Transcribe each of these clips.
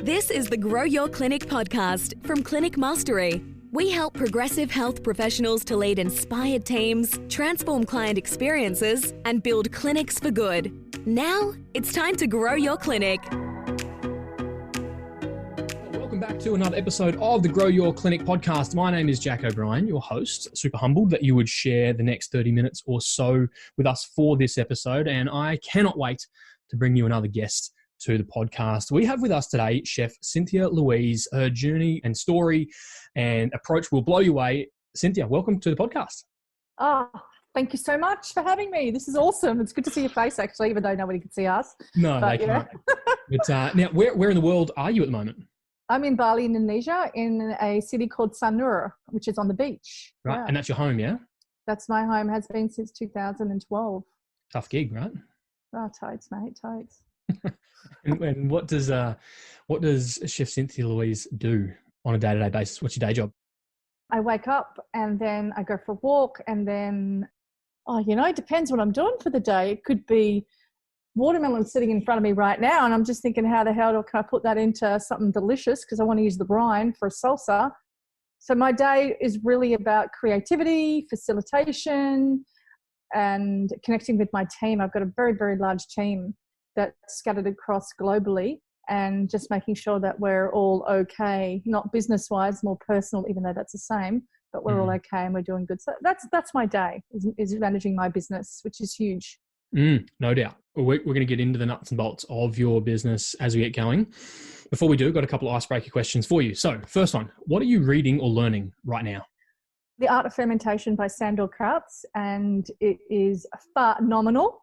This is the Grow Your Clinic podcast from Clinic Mastery. We help progressive health professionals to lead inspired teams, transform client experiences, and build clinics for good. Now, it's time to grow your clinic. Welcome back to another episode of the Grow Your Clinic podcast. My name is Jack O'Brien, your host. Super humbled that you would share the next 30 minutes or so with us for this episode, and I cannot wait to bring you another guest to the podcast. We have with us today Chef Cynthia Louise. Her journey and story and approach will blow you away. Cynthia, welcome to the podcast. Oh, thank you so much for having me. This is awesome. It's good to see your face, actually, even though nobody can see us. No, they can't. But now, where in the world are you at the moment? I'm in Bali, Indonesia, in a city called Sanur, which is on the beach. Right, yeah. And that's your home, yeah? That's my home. Has been since 2012. Tough gig, right? Oh, totes, mate, totes. And what does Chef Cynthia Louise do on a day-to-day basis? What's your day job? I wake up and then I go for a walk, and then, it depends what I'm doing for the day. It could be watermelon sitting in front of me right now, and I'm just thinking, how the hell can I put that into something delicious, because I want to use the brine for a salsa. So my day is really about creativity, facilitation, and connecting with my team. I've got a very, very large team that's scattered across globally, and just making sure that we're all okay, not business-wise, more personal, even though that's the same, but we're all okay and we're doing good. So that's my day, is managing my business, which is huge. No doubt. We're going to get into the nuts and bolts of your business as we get going. Before we do, got a couple of icebreaker questions for you. So first one, what are you reading or learning right now? The Art of Fermentation by Sandor Krautz, and it is phenomenal.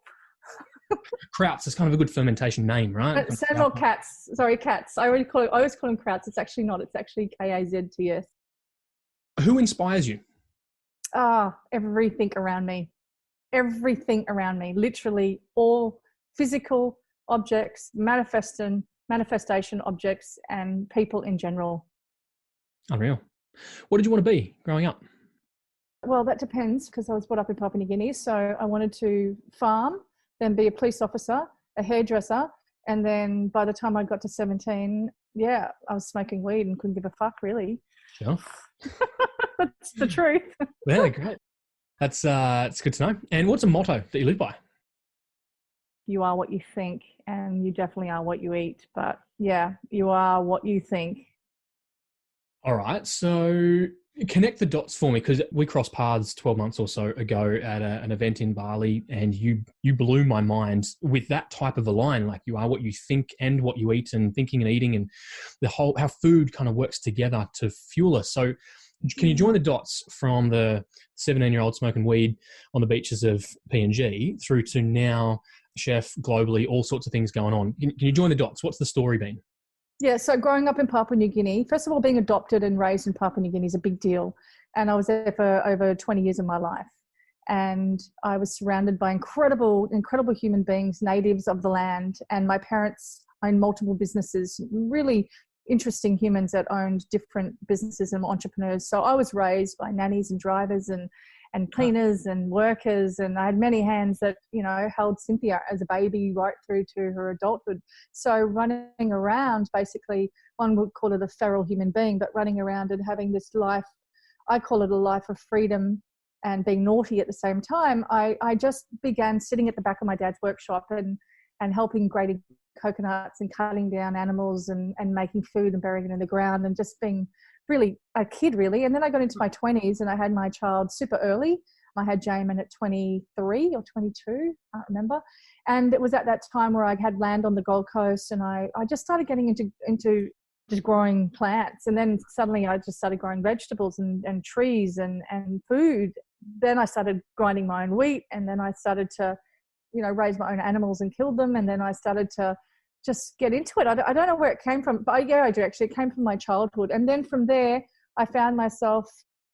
Krautz is kind of a good fermentation name, right? Sandor Katz. Sorry, Katz. I always call him Krautz. It's actually not. It's actually K-A-Z-T-S. Who inspires you? Everything around me. Everything around me. Literally all physical objects, manifestation objects, and people in general. Unreal. What did you want to be growing up? Well, that depends, because I was brought up in Papua New Guinea. So I wanted to farm, then be a police officer, a hairdresser. And then by the time I got to 17, I was smoking weed and couldn't give a fuck, really. Sure. That's the truth. Yeah, great. That's it's good to know. And what's a motto that you live by? You are what you think, and you definitely are what you eat. But yeah, you are what you think. All right. So connect the dots for me, because we crossed paths 12 months or so ago at an event in Bali, and you blew my mind with that type of a line, like you are what you think and what you eat, and thinking and eating, and the whole, how food kind of works together to fuel us. So can you join the dots from the 17-year-old smoking weed on the beaches of PNG through to now chef globally, all sorts of things going on? Can you join the dots? What's the story been? Yeah, so growing up in Papua New Guinea, first of all, being adopted and raised in Papua New Guinea is a big deal. And I was there for over 20 years of my life. And I was surrounded by incredible human beings, natives of the land. And my parents owned multiple businesses, really interesting humans that owned different businesses and entrepreneurs. So I was raised by nannies and drivers and cleaners and workers, and I had many hands that, held Cynthia as a baby right through to her adulthood. So running around, basically, one would call it a feral human being, but running around and having this life, I call it a life of freedom and being naughty at the same time. I just began sitting at the back of my dad's workshop and helping grating coconuts and cutting down animals and making food and burying it in the ground, and just being really a kid, really. And then I got into my 20s and I had my child super early. I had Jamin at 23 or 22, I can't remember. And it was at that time where I had land on the Gold Coast, and I just started getting into just growing plants. And then suddenly I just started growing vegetables and trees and food. Then I started grinding my own wheat, and then I started to, raise my own animals and kill them. And then I started to just get into it. I don't know where it came from, but I do actually. It came from my childhood. And then from there, I found myself,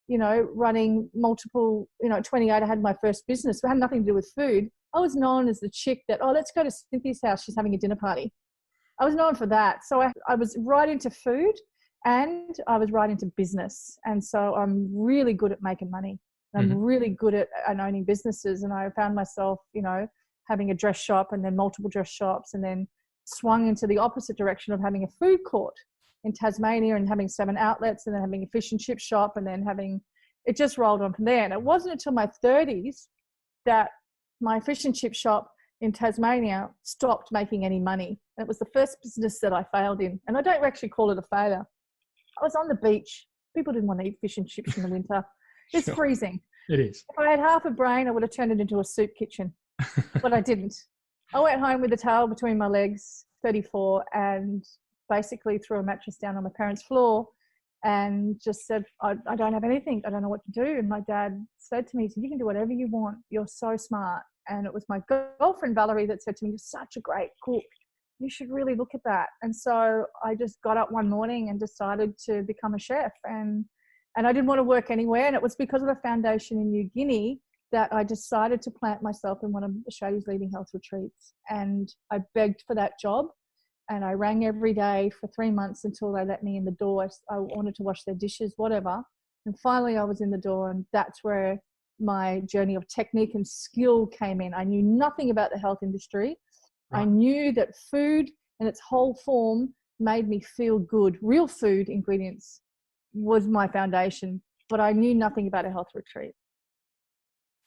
running multiple, 28, I had my first business. It had nothing to do with food. I was known as the chick that, let's go to Cynthia's house. She's having a dinner party. I was known for that. So I was right into food, and I was right into business. And so I'm really good at making money. I'm really good at owning businesses. And I found myself, having a dress shop, and then multiple dress shops, and then swung into the opposite direction of having a food court in Tasmania and having 7 outlets and then having a fish and chip shop and then having, it just rolled on from there. And it wasn't until my 30s that my fish and chip shop in Tasmania stopped making any money. It was the first business that I failed in. And I don't actually call it a failure. I was on the beach. People didn't want to eat fish and chips in the winter. It's Sure. freezing. It is. If I had half a brain, I would have turned it into a soup kitchen, but I didn't. I went home with a tail between my legs, 34, and basically threw a mattress down on my parents' floor and just said, I don't have anything. I don't know what to do. And my dad said to me, you can do whatever you want. You're so smart. And it was my girlfriend, Valerie, that said to me, you're such a great cook. You should really look at that. And so I just got up one morning and decided to become a chef. And I didn't want to work anywhere. And it was because of the foundation in New Guinea that I decided to plant myself in one of Australia's leading health retreats. And I begged for that job. And I rang every day for 3 months until they let me in the door. I wanted to wash their dishes, whatever. And finally I was in the door, and that's where my journey of technique and skill came in. I knew nothing about the health industry. Right. I knew that food in its whole form made me feel good. Real food ingredients was my foundation, but I knew nothing about a health retreat.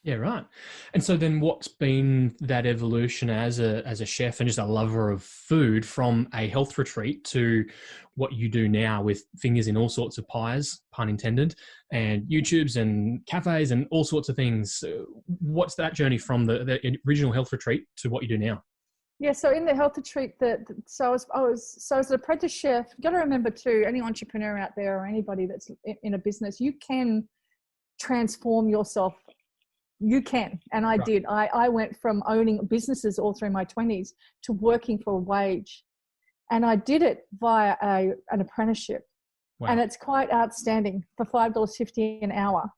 Yeah, right. And so then what's been that evolution as a chef and just a lover of food from a health retreat to what you do now with fingers in all sorts of pies, pun intended, and YouTubes and cafes and all sorts of things? What's that journey from the original health retreat to what you do now? Yeah, so in the health retreat, so as an apprentice chef, you've got to remember too, any entrepreneur out there or anybody that's in a business, you can transform yourself. You can. And I did. I went from owning businesses all through my 20s to working for a wage. And I did it via an apprenticeship. Wow. And it's quite outstanding for $5.50 an hour.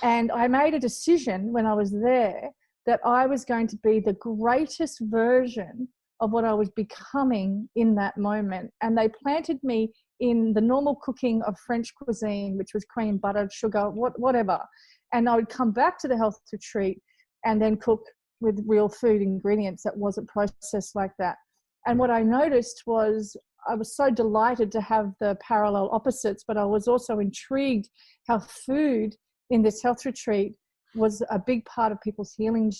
And I made a decision when I was there that I was going to be the greatest version of what I was becoming in that moment. And they planted me in the normal cooking of French cuisine, which was cream, butter, sugar, whatever. And I would come back to the health retreat and then cook with real food ingredients that wasn't processed like that. And what I noticed was I was so delighted to have the parallel opposites, but I was also intrigued how food in this health retreat was a big part of people's healing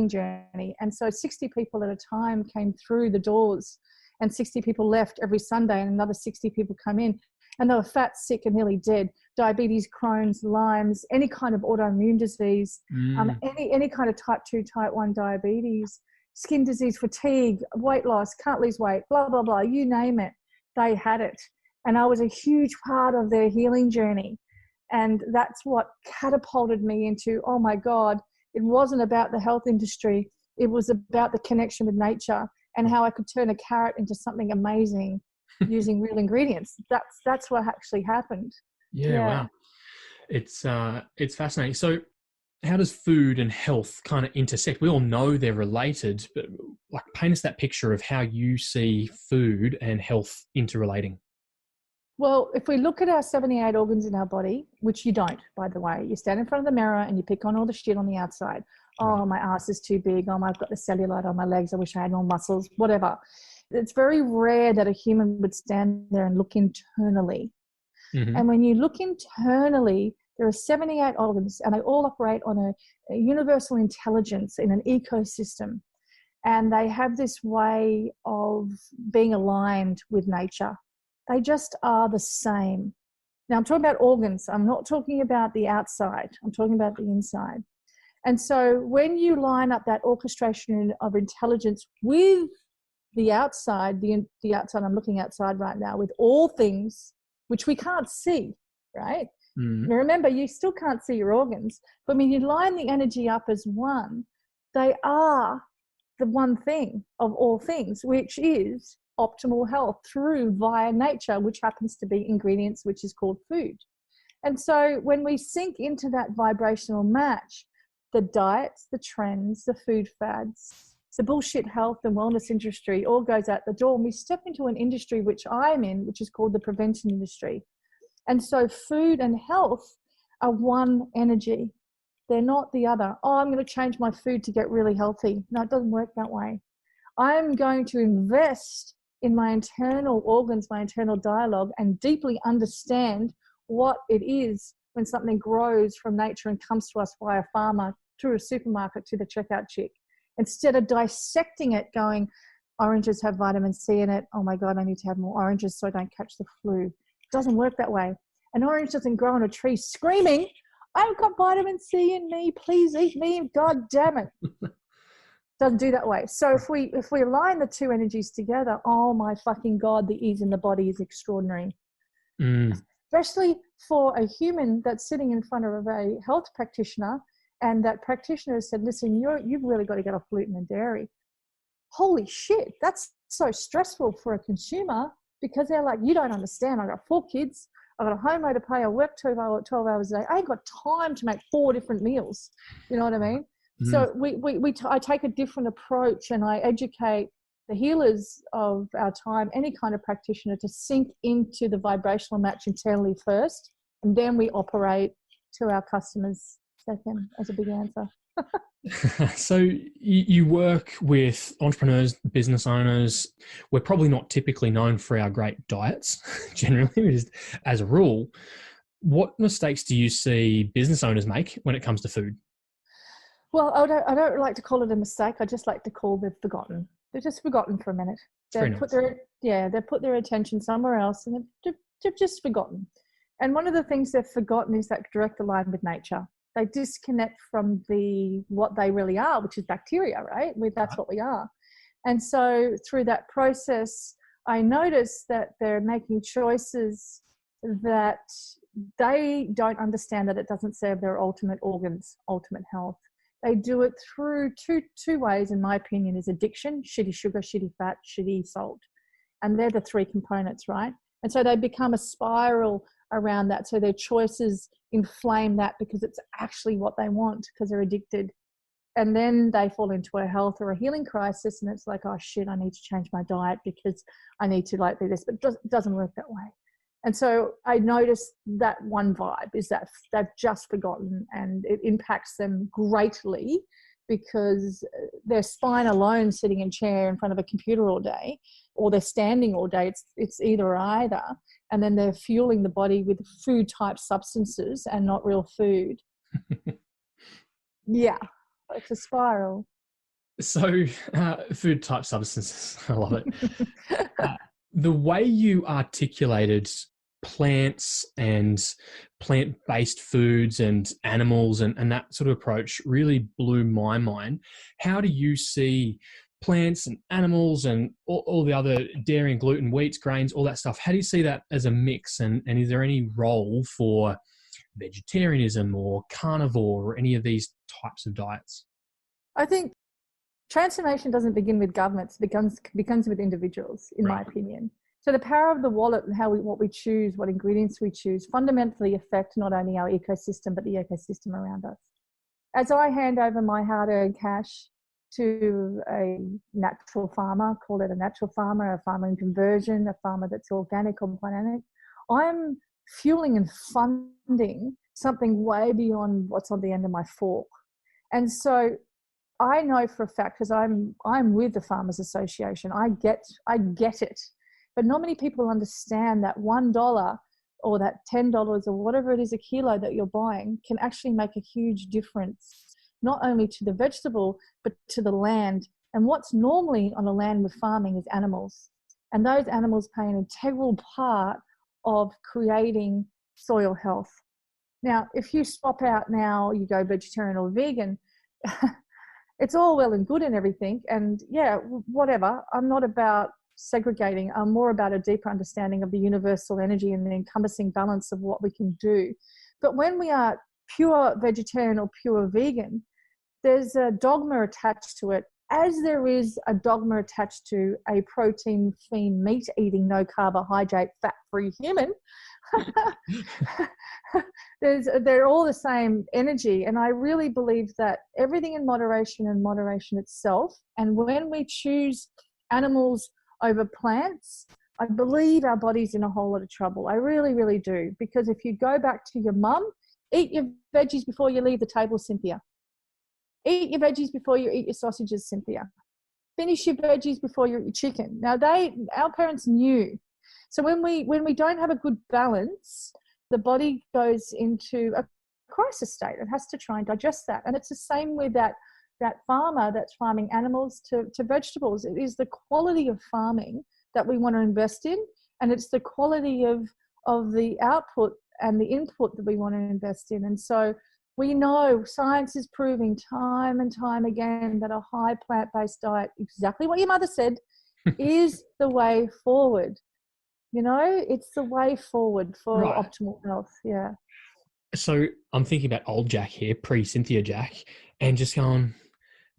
journey. And so 60 people at a time came through the doors, and 60 people left every Sunday, and another 60 people come in. And they were fat, sick, and nearly dead. Diabetes, Crohn's, Lyme's, any kind of autoimmune disease, any kind of type 2, type 1 diabetes, skin disease, fatigue, weight loss, can't lose weight, blah, blah, blah, you name it. They had it. And I was a huge part of their healing journey. And that's what catapulted me into, oh my God, it wasn't about the health industry. It was about the connection with nature and how I could turn a carrot into something amazing using real ingredients. That's what actually happened. Yeah. Wow. It's fascinating. So how does food and health kind of intersect? We all know they're related, but like paint us that picture of how you see food and health interrelating. Well, if we look at our 78 organs in our body, which you don't, by the way, you stand in front of the mirror and you pick on all the shit on the outside. Oh, my ass is too big. Oh, I've got the cellulite on my legs. I wish I had more muscles, whatever. It's very rare that a human would stand there and look internally. Mm-hmm. And when you look internally, there are 78 organs and they all operate on a universal intelligence in an ecosystem. And they have this way of being aligned with nature. They just are the same. Now, I'm talking about organs. I'm not talking about the outside. I'm talking about the inside. And so when you line up that orchestration of intelligence with the outside, the outside, I'm looking outside right now, with all things which we can't see, right? Mm. Now remember, you still can't see your organs, but when you line the energy up as one, they are the one thing of all things, which is optimal health through via nature, which happens to be ingredients, which is called food. And so when we sink into that vibrational match, the diets, the trends, the food fads, the bullshit health and wellness industry all goes out the door, and we step into an industry which I'm in, which is called the prevention industry. And so food and health are one energy. They're not the other. Oh, I'm going to change my food to get really healthy. No, it doesn't work that way. I'm going to invest in my internal organs, my internal dialogue, and deeply understand what it is when something grows from nature and comes to us via a farmer through a supermarket to the checkout chick. Instead of dissecting it, going, oranges have vitamin C in it. Oh my God, I need to have more oranges so I don't catch the flu. It doesn't work that way. An orange doesn't grow on a tree screaming, I've got vitamin C in me, please eat me, God damn it. Doesn't do that way. So if we align the two energies together, oh my fucking God, the ease in the body is extraordinary. Especially for a human that's sitting in front of a health practitioner, and that practitioner has said, listen, you've really got to get off gluten and dairy. Holy shit, that's so stressful for a consumer, because they're like, you don't understand. I got 4 kids. I got a home to pay. I work 12 hours a day. I ain't got time to make 4 different meals. You know what I mean? So I take a different approach, and I educate the healers of our time, any kind of practitioner, to sink into the vibrational match internally first, and then we operate to our customers second, as a big answer. So you work with entrepreneurs, business owners. We're probably not typically known for our great diets, generally, as a rule. What mistakes do you see business owners make when it comes to food? Well, I don't like to call it a mistake. I just like to call them forgotten. They're just forgotten for a minute. They put their attention somewhere else, and they've just forgotten. And one of the things they've forgotten is that direct alignment with nature. They disconnect from what they really are, which is bacteria, right? That's what we are. And so through that process, I notice that they're making choices that they don't understand, that it doesn't serve their ultimate organs, ultimate health. They do it through two ways, in my opinion, is addiction, shitty sugar, shitty fat, shitty salt. And they're the 3 components, right? And so they become a spiral around that. So their choices inflame that, because it's actually what they want, because they're addicted. And then they fall into a health or a healing crisis, and it's like, oh shit, I need to change my diet because I need to do this, but it doesn't work that way. And so I noticed that one vibe is that they've just forgotten, and it impacts them greatly, because their spine alone, sitting in a chair in front of a computer all day, or they're standing all day, it's either or either. And then they're fueling the body with food type substances and not real food. Yeah, it's a spiral. So food type substances, I love it. The way you articulated plants and plant-based foods and animals and that sort of approach really blew my mind. How do you see plants and animals and all the other dairy and gluten, wheats, grains, all that stuff? How do you see that as a mix? And is there any role for vegetarianism or carnivore or any of these types of diets? I think transformation doesn't begin with governments. It begins with individuals, in my opinion. So the power of the wallet and what we choose, what ingredients we choose, fundamentally affect not only our ecosystem, but the ecosystem around us. As I hand over my hard-earned cash to a natural farmer, call it a natural farmer, a farmer in conversion, a farmer that's organic or biodynamic, I'm fueling and funding something way beyond what's on the end of my fork. And so I know for a fact, because I'm with the Farmers Association, I get it. But not many people understand that $1 or that $10 or whatever it is a kilo that you're buying can actually make a huge difference, not only to the vegetable, but to the land. And what's normally on a land with farming is animals. And those animals play an integral part of creating soil health. Now, if you swap out now, you go vegetarian or vegan, it's all well and good and everything. And yeah, whatever. I'm not about segregating. I'm more about a deeper understanding of the universal energy and the encompassing balance of what we can do. But when we are pure vegetarian or pure vegan, there's a dogma attached to it, as there is a dogma attached to a protein-free, meat-eating, no carbohydrate, fat-free human. They're all the same energy. And I really believe that everything in moderation and moderation itself. And when we choose animals over plants, I believe our body's in a whole lot of trouble. I really, really do. Because if you go back to your mum, eat your veggies before you leave the table, Cynthia. Eat your veggies before you eat your sausages, Cynthia. finish your veggies before you eat your chicken. Now our parents knew. So when we don't have a good balance, the body goes into a crisis state. It has to try and digest that. And it's the same with that farmer that's farming animals to vegetables. It is the quality of farming that we want to invest in, and it's the quality of the output and the input that we want to invest in. And so we know science is proving time and time again that a high plant-based diet, exactly what your mother said, is the way forward. You know, it's the way forward for optimal health. Yeah. So I'm thinking about old Jack here, pre-Cynthia Jack, and just going,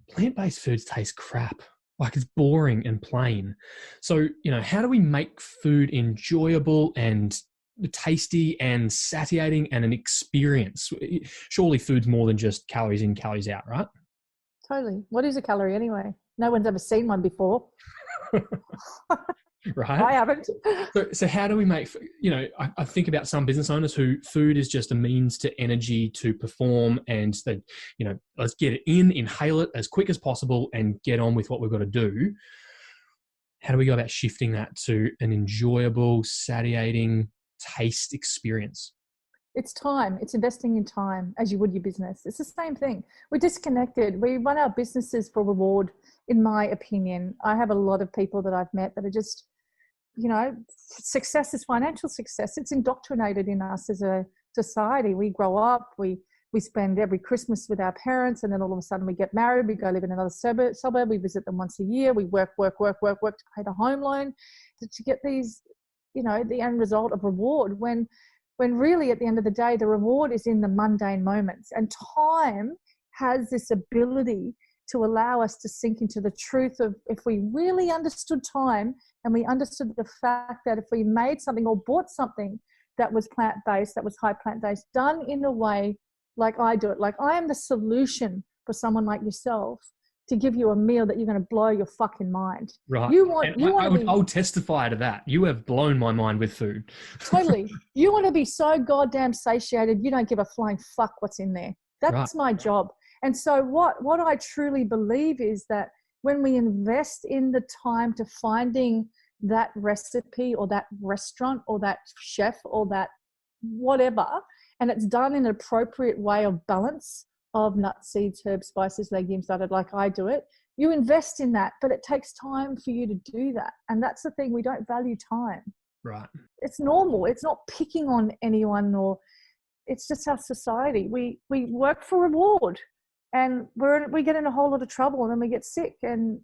plant-based foods taste crap. Like, it's boring and plain. So, you know, how do we make food enjoyable and tasty and satiating and an experience? Surely food's more than just calories in, calories out, right? Totally. What is a calorie anyway? No one's ever seen one before. Right. I haven't. So how do we make, you know, I think about some business owners who food is just a means to energy to perform, and they, you know, let's get it inhale it as quick as possible and get on with what we've got to do. How do we go about shifting that to an enjoyable, satiating taste experience? It's time. It's investing in time as you would your business. It's the same thing. We're disconnected. We run our businesses for reward, in my opinion. I have a lot of people that I've met that are just, you know, success is financial success. It's indoctrinated in us as a society. We grow up, we spend every Christmas with our parents, and then all of a sudden we get married, we go live in another suburb, we visit them once a year, we work to pay the home loan, to get these, you know, the end result of reward, when really at the end of the day, the reward is in the mundane moments. And time has this ability to allow us to sink into the truth of, if we really understood time and we understood the fact that if we made something or bought something that was plant-based, that was high plant-based, done in a way like I do it, like I am the solution for someone like yourself to give you a meal that you're going to blow your fucking mind. Right. I'll testify to that. You have blown my mind with food. Totally. You want to be so goddamn satiated, you don't give a flying fuck what's in there. That's my job. And so what I truly believe is that when we invest in the time to finding that recipe or that restaurant or that chef or that whatever, and it's done in an appropriate way of balance of nuts, seeds, herbs, spices, legumes, like I do it, you invest in that, but it takes time for you to do that. And that's the thing, we don't value time. Right. It's normal. It's not picking on anyone, or it's just our society. We work for reward, and we get in a whole lot of trouble, and then we get sick, and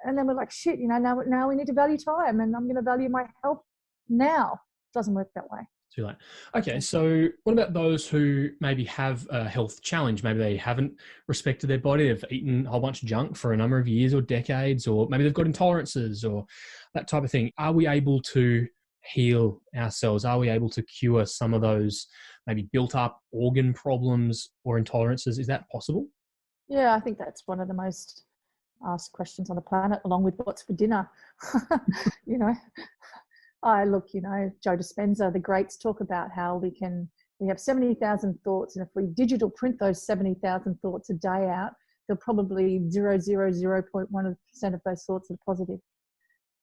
then we're like, shit, you know, now we need to value time, and I'm going to value my health now. It doesn't work that way. Too late. Okay, so what about those who maybe have a health challenge? Maybe they haven't respected their body, they've eaten a whole bunch of junk for a number of years or decades, or maybe they've got intolerances or that type of thing. Are we able to heal ourselves? Are we able to cure some of those maybe built up organ problems or intolerances? Is that possible? Yeah, I think that's one of the most asked questions on the planet, along with what's for dinner. You know, you know, Joe Dispenza, the greats talk about how we have 70,000 thoughts, and if we digital print those 70,000 thoughts a day out, they'll probably 0.1% of those thoughts are positive.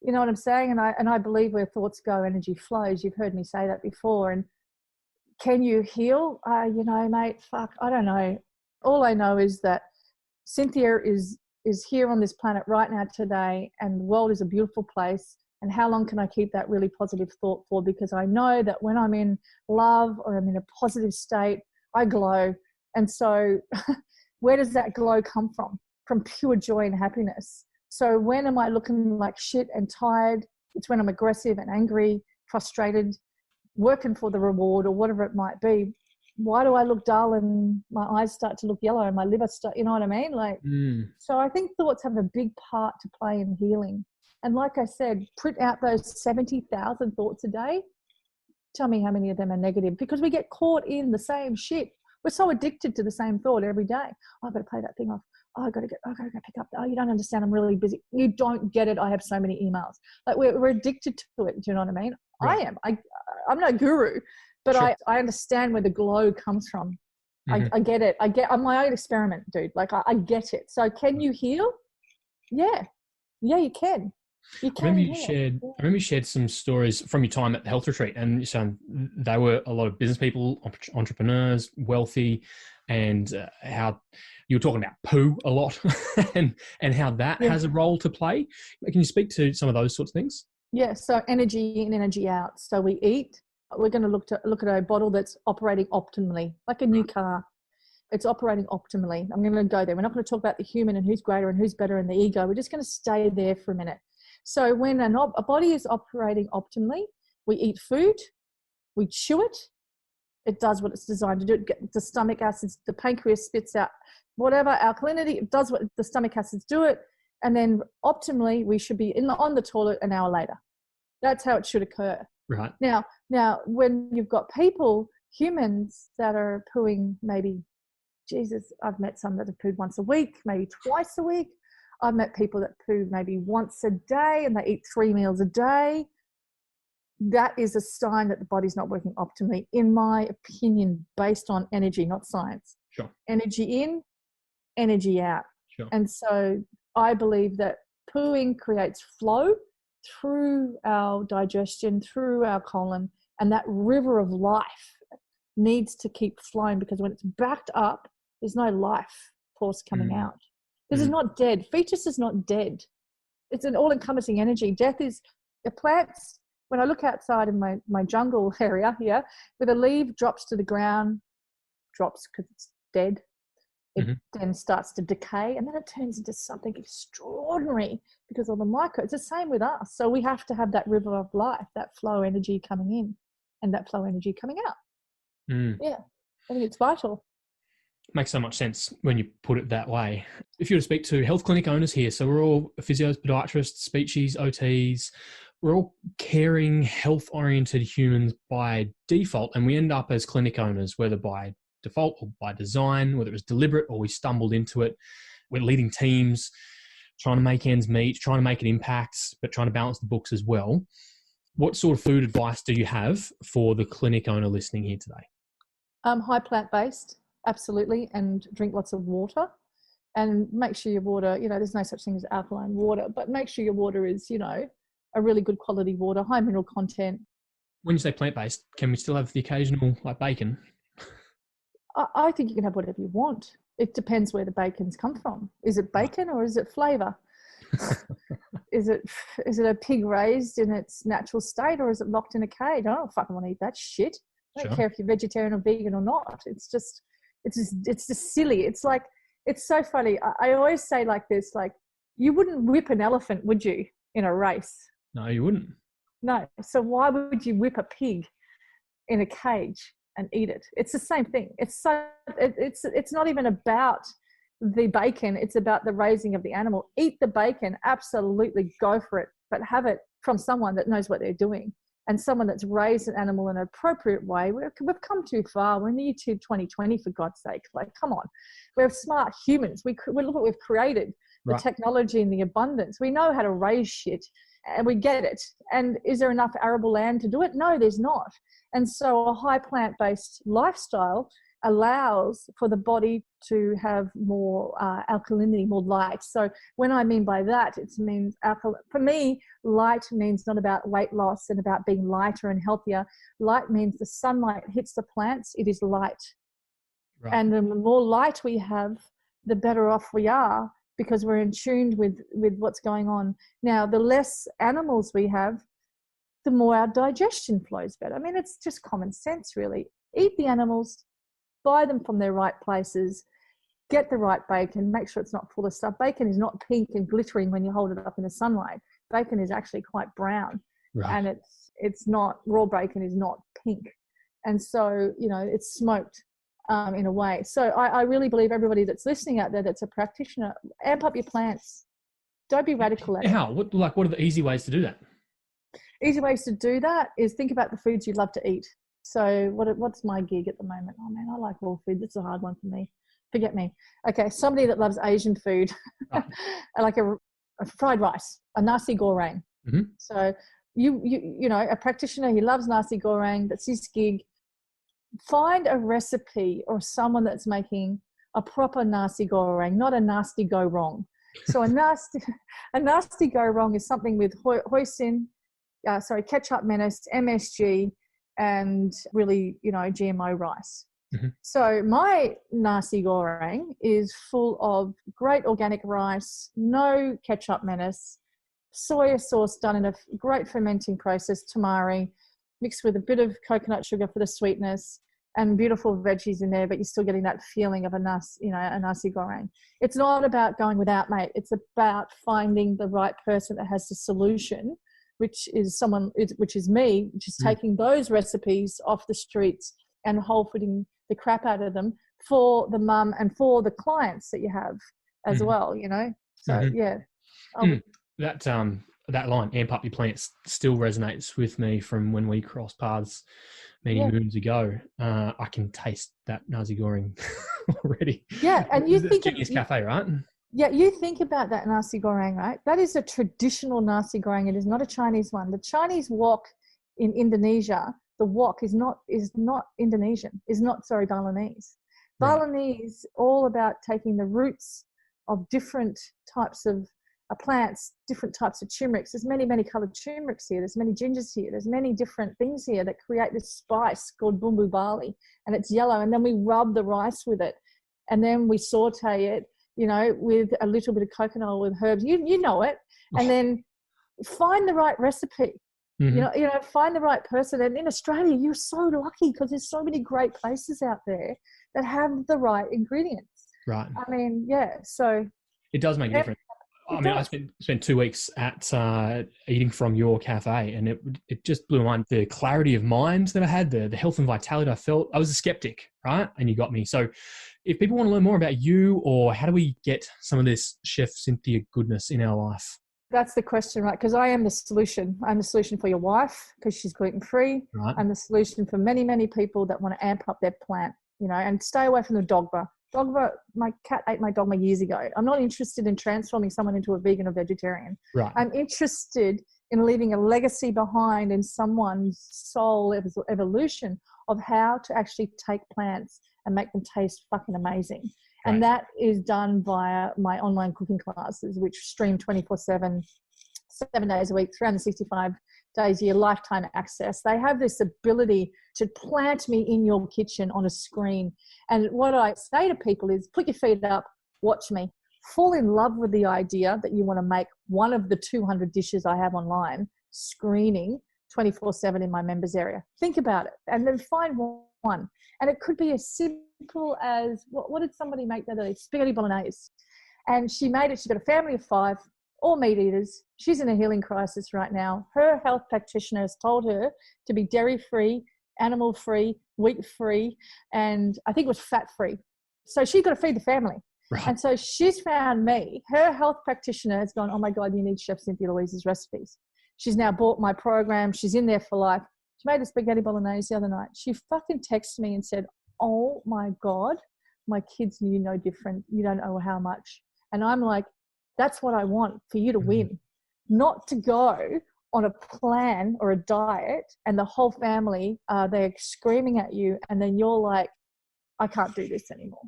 You know what I'm saying? And I believe where thoughts go, energy flows. You've heard me say that before. And can you heal? You know, mate, fuck, I don't know. All I know is that Cynthia is here on this planet right now today, and the world is a beautiful place. And how long can I keep that really positive thought for? Because I know that when I'm in love or I'm in a positive state, I glow. And so where does that glow come from? From pure joy and happiness. So when am I looking like shit and tired? It's when I'm aggressive and angry, frustrated, working for the reward or whatever it might be. Why do I look dull and my eyes start to look yellow and my liver you know what I mean? Like, So I think thoughts have a big part to play in healing. And like I said, print out those 70,000 thoughts a day. Tell me how many of them are negative, because we get caught in the same shit. We're so addicted to the same thought every day. Oh, I've got to pay that thing off. Oh, I've got to go pick up. Oh, you don't understand. I'm really busy. You don't get it. I have so many emails. Like we're addicted to it. Do you know what I mean? Right. I am. I'm no guru, but sure. I understand where the glow comes from. Mm-hmm. I get it. I'm my own experiment, dude. Like I get it. So can you heal? Yeah. Yeah, you can. You I remember can. you Yeah. shared. I remember you shared some stories from your time at the health retreat, and so they were a lot of business people, entrepreneurs, wealthy, and how you were talking about poo a lot, and how that Yeah. has a role to play. Can you speak to some of those sorts of things? Yeah. So energy in, energy out. So we eat. We're going to look at a bottle that's operating optimally, like a new car. It's operating optimally. I'm going to go there. We're not going to talk about the human and who's greater and who's better and the ego. We're just going to stay there for a minute. So when a body is operating optimally, we eat food, we chew it, it does what it's designed to do. It gets the stomach acids, the pancreas spits out whatever alkalinity, it does what the stomach acids do it. And then optimally, we should be on the toilet an hour later. That's how it should occur. Right. Now, when you've got people, humans that are pooing maybe, Jesus, I've met some that have pooed once a week, maybe twice a week. I've met people that poo maybe once a day and they eat 3 meals a day. That is a sign that the body's not working optimally, in my opinion, based on energy, not science. Sure. Energy in, energy out. Sure. And so I believe that pooing creates flow through our digestion, through our colon, and that river of life needs to keep flowing, because when it's backed up, there's no life force coming out. This is not dead. Fetus is not dead. It's an all-encompassing energy. Death is the plants. When I look outside in my jungle area here, where the leaf drops to the ground, drops because it's dead, it then starts to decay, and then it turns into something extraordinary because of the micro. It's the same with us. So we have to have that river of life, that flow energy coming in and that flow energy coming out. Yeah, I think it's vital. Makes so much sense when you put it that way. If you were to speak to health clinic owners here, so we're all physios, podiatrists, speechies, OTs, we're all caring, health-oriented humans by default, and we end up as clinic owners, whether by default or by design, whether it was deliberate or we stumbled into it. We're leading teams, trying to make ends meet, trying to make an impact, but trying to balance the books as well. What sort of food advice do you have for the clinic owner listening here today? High plant-based, absolutely, and drink lots of water. And make sure your water, there's no such thing as alkaline water, but make sure your water is, a really good quality water, high mineral content. When you say plant-based, can we still have the occasional, like bacon? I think you can have whatever you want. It depends where the bacon's come from. Is it bacon or is it flavour? Is it a pig raised in its natural state, or is it locked in a cage? I don't fucking want to eat that shit. I don't care if you're vegetarian or vegan or not. It's just silly. It's like, it's so funny. I always say like this, like, you wouldn't whip an elephant, would you, in a race? No, you wouldn't. No. So why would you whip a pig in a cage and eat it? It's the same thing. It's not even about the bacon. It's about the raising of the animal. Eat the bacon, absolutely, go for it, but have it from someone that knows what they're doing, and someone that's raised an animal in an appropriate way. We've come too far. We're in the year 2020, for God's sake. Like, come on. We're smart humans. We look what we've created, the technology and the abundance. We know how to raise shit, and we get it. And is there enough arable land to do it? No, there's not. And so a high plant-based lifestyle allows for the body to have more alkalinity, more light. So when I mean by that, it means for me, light means not about weight loss and about being lighter and healthier. Light means the sunlight hits the plants, it is light. Right. And the more light we have, the better off we are, because we're in tune with what's going on. Now, the less animals we have, the more our digestion flows better. I mean, it's just common sense, really. Eat the animals, buy them from their right places, get the right bacon, make sure it's not full of stuff. Bacon is not pink and glittering when you hold it up in the sunlight. Bacon is actually quite brown, and it's not, raw bacon is not pink. And so, it's smoked in a way. So I really believe everybody that's listening out there that's a practitioner, amp up your plants. Don't be radical at it. How? What are the easy ways to do that? Easy ways to do that is think about the foods you love to eat. So what's my gig at the moment? Oh man, I like raw food. That's a hard one for me. Forget me. Okay, somebody that loves Asian food, like a fried rice, a nasi goreng. Mm-hmm. So you know, a practitioner, he loves nasi goreng. That's his gig. Find a recipe or someone that's making a proper nasi goreng, not a nasty go wrong. So a nasty go wrong is something with hoisin, ketchup menace, MSG, and really, GMO rice. Mm-hmm. So my nasi goreng is full of great organic rice, no ketchup menace, soya sauce done in a great fermenting process, tamari, mixed with a bit of coconut sugar for the sweetness, and beautiful veggies in there, but you're still getting that feeling of a nasi goreng. It's not about going without, mate. It's about finding the right person that has the solution, which is me, which is taking those recipes off the streets and whole footing the crap out of them for the mum and for the clients that you have as well, So yeah. That line, amp up your plants, still resonates with me from when we crossed paths many moons ago. I can taste that nasi goreng already. Yeah, and you think Genius Cafe, right? Yeah, you think about that nasi goreng, right? That is a traditional nasi goreng. It is not a Chinese one. The Chinese wok in Indonesia, the wok is not Indonesian. Balinese. Right. Balinese all about taking the roots of different types of plants, different types of turmerics. There's many, many coloured turmerics here. There's many gingers here. There's many different things here that create this spice called bumbu Bali, and it's yellow. And then we rub the rice with it, and then we saute it, with a little bit of coconut oil with herbs. You know it, and then find the right recipe. Mm-hmm. Find the right person. And in Australia, you're so lucky because there's so many great places out there that have the right ingredients. Right. I mean, so it does make a difference. I spent 2 weeks at eating from your cafe, and it just blew my mind. The clarity of mind that I had, the health and vitality I felt. I was a skeptic, right? And you got me. So if people want to learn more about you, or how do we get some of this Chef Cynthia goodness in our life? That's the question, right? Because I am the solution. I'm the solution for your wife because she's gluten-free. Right. I'm the solution for many, many people that want to amp up their plant, and stay away from the dogma. My cat ate my dogma years ago. I'm not interested in transforming someone into a vegan or vegetarian. Right. I'm interested in leaving a legacy behind in someone's soul evolution of how to actually take plants and make them taste fucking amazing. Right. And that is done via my online cooking classes, which stream 24/7, 7 days a week, 365 days a year, lifetime access. They have this ability to plant me in your kitchen on a screen. And what I say to people is, put your feet up, watch me, fall in love with the idea that you want to make one of the 200 dishes I have online, screening 24/7 in my members area. Think about it, and then find one. And it could be as simple as, what did somebody make the other day? Spaghetti bolognese. And she made it. She's got a family of 5, all meat eaters. She's in a healing crisis right now. Her health practitioner has told her to be dairy-free, animal-free, wheat-free, and I think it was fat-free. So she's got to feed the family. Right. And so she's found me. Her health practitioner has gone, oh my God, you need Chef Cynthia Louise's recipes. She's now bought my program. She's in there for life. She made a spaghetti bolognese the other night. She fucking texted me and said, oh my God, my kids knew no different. You don't know how much. And I'm like, that's what I want for you to win, not to go on a plan or a diet and the whole family, they're screaming at you. And then you're like, I can't do this anymore.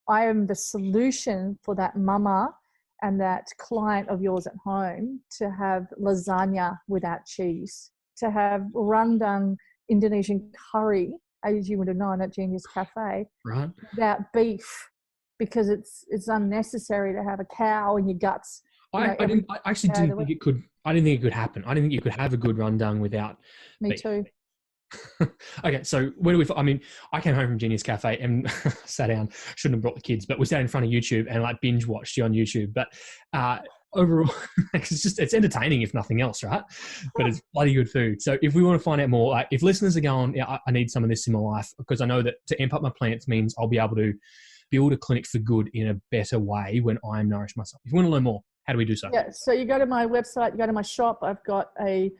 I am the solution for that mama and that client of yours at home to have lasagna without cheese, to have rendang Indonesian curry, as you would have known at Genius Cafe, right, without beef, because it's unnecessary to have a cow in your guts. I actually didn't think it could. I didn't think it could happen. I didn't think you could have a good rendang without Me beef. too. Okay, so where do we? I mean, I came home from Genius Cafe and sat down. Shouldn't have brought the kids, but we sat in front of YouTube and like binge watched you on YouTube. But overall, it's entertaining if nothing else, right? But it's bloody good food. So if we want to find out more, if listeners are going, yeah, I need some of this in my life, because I know that to amp up my plants means I'll be able to build a clinic for good in a better way when I'm nourished myself. If you want to learn more, how do we do so? Yeah, so you go to my website, you go to my shop. I've got a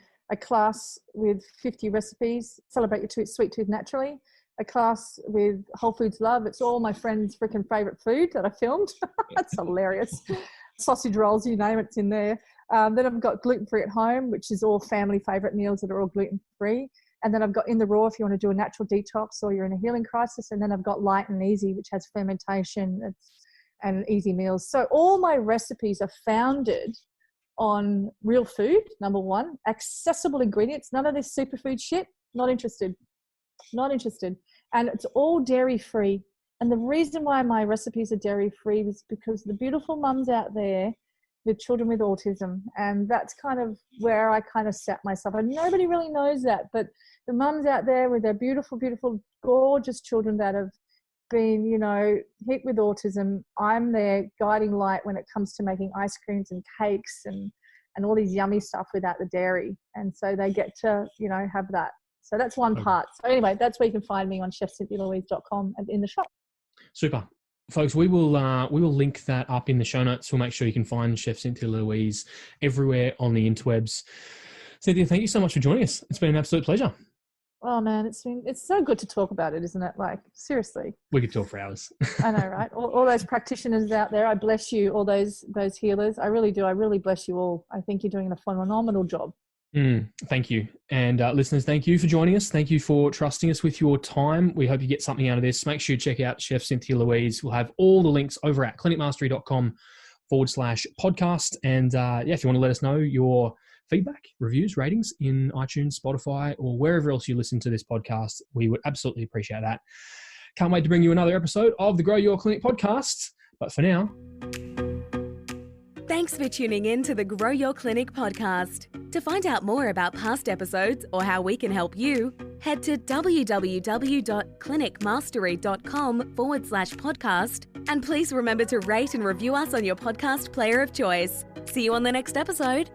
class with 50 recipes, celebrate your sweet tooth naturally. A class with Whole Foods Love. It's all my friends' freaking favorite food that I filmed. That's hilarious. Sausage rolls, you name it, it's in there. Then I've got gluten-free at home, which is all family favorite meals that are all gluten-free. And then I've got In the Raw if you want to do a natural detox or you're in a healing crisis. And then I've got Light and Easy, which has fermentation. It's and easy meals. So all my recipes are founded on real food, number one, accessible ingredients, none of this superfood shit, not interested. And it's all dairy-free. And the reason why my recipes are dairy-free is because the beautiful mums out there with children with autism, and that's kind of where I kind of set myself. And nobody really knows that, but the mums out there with their beautiful, beautiful, gorgeous children that have been, hit with autism, I'm their guiding light when it comes to making ice creams and cakes and all these yummy stuff without the dairy. And so they get to, have that. So that's one part. So anyway, that's where you can find me on chefcynthialouise.com and in the shop. Super. Folks, we will link that up in the show notes. We'll make sure you can find Chef Cynthia Louise everywhere on the interwebs. Cynthia, thank you so much for joining us. It's been an absolute pleasure. Oh man, it's so good to talk about it, isn't it? Like, seriously. We could talk for hours. I know, right? All those practitioners out there, I bless you. All those healers, I really do. I really bless you all. I think you're doing a phenomenal job. Thank you. And listeners, thank you for joining us. Thank you for trusting us with your time. We hope you get something out of this. Make sure you check out Chef Cynthia Louise. We'll have all the links over at clinicmastery.com/podcast. And if you want to let us know your feedback, reviews, ratings in iTunes, Spotify, or wherever else you listen to this podcast, we would absolutely appreciate that. Can't wait to bring you another episode of the Grow Your Clinic podcast. But for now, thanks for tuning in to the Grow Your Clinic podcast. To find out more about past episodes or how we can help you, head to www.clinicmastery.com/podcast. And please remember to rate and review us on your podcast player of choice. See you on the next episode.